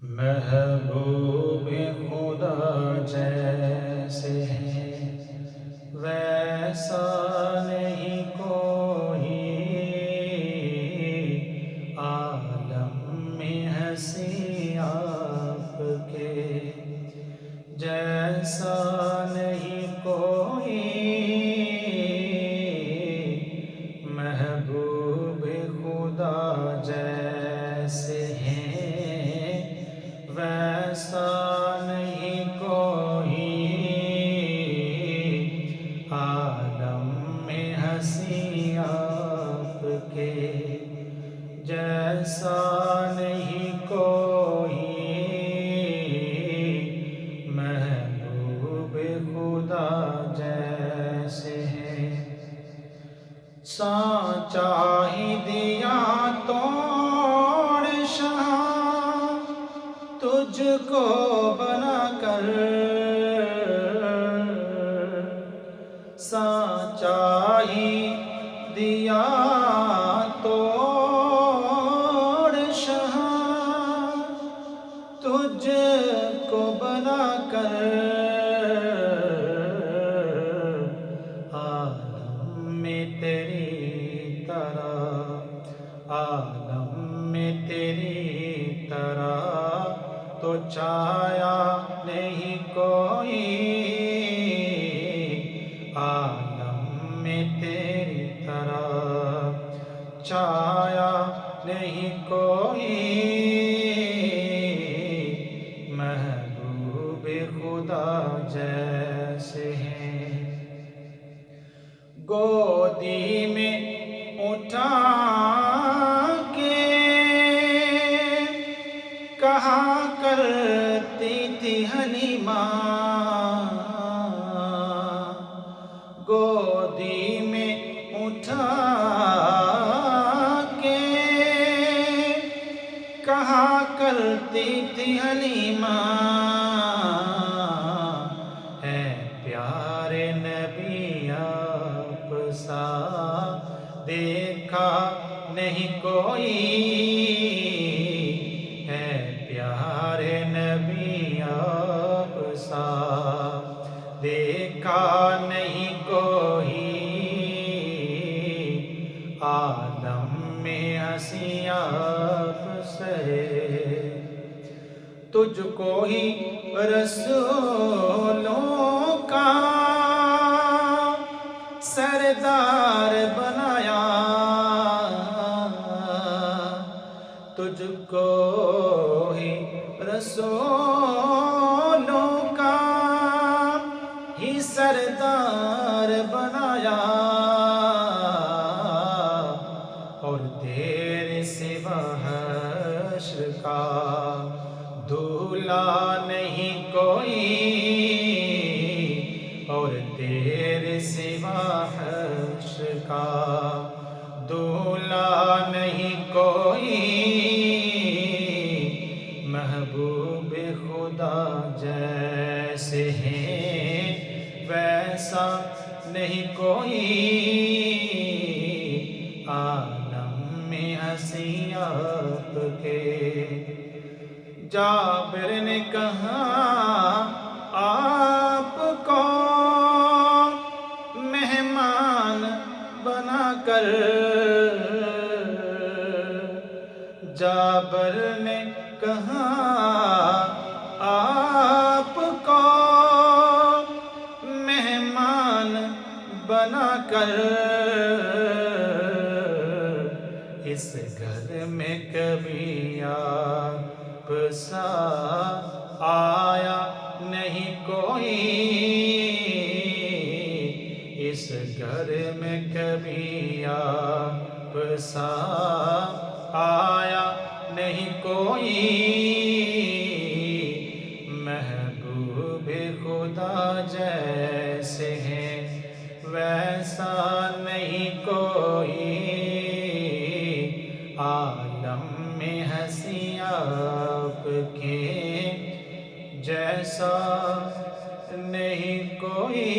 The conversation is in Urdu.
محبوب خدا جیسے ہے ویسا نہیں کوئی، عالم میں ہنسی آپ کے جیسا نہیں کوئی، محبوب خدا جیسے ہیں ویسا نہیں کوئی، عالم میں ہنسی آپ کے جیسا نہیں کوئی، محبوب خدا جیسے ہے۔ سانچا ہی دیا توڑ شاہ تجھ کو بنا کر، سانچا ہی دیا توڑ شاہ تجھ کو بنا کر، عالم میں تیری طرح، عالم میں تیری طرح تو چھایا نہیں کوئی، عالم میں تیری طرح چھایا نہیں کوئی، محبوب خدا جیسے ہیں۔ گودی میں اٹھا کے کہا کرتی تھی حلیمہ، گودی میں اٹھا کے کہا کرتی تھی حلیمہ، ہے پیارے نبی آپ سا دیکھا نہیں کوئی، ہے پیارے نبی آپ سا دیکھا نہیں کوئی، عالم میں ہنسی آپ سے تجھ کو ہی رسولوں کا سردار بنایا، تجھ کو ہی رسولوں کا ہی سردار بنایا، اور تیرے سوا حشر کا دھولا نہیں کوئی، اور تیرے سوا حشر کا دھولا نہیں کوئی، محبوب خدا جیسے ہیں ویسا نہیں کوئی، عالم میں ہنسی آپ کے۔ جابر نے کہا آپ کو مہمان بنا کر، جابر نے کہا آپ کو مہمان بنا کر، اس گھر میں کبھی آپ سا آیا نہیں کوئی، اس گھر میں کبھی آپ سا آیا نہیں کوئی، محبوب خدا جیسے ہیں ویسا نہیں کوئی، عالم میں ہنسی آپ کے جیسا نہیں کوئی۔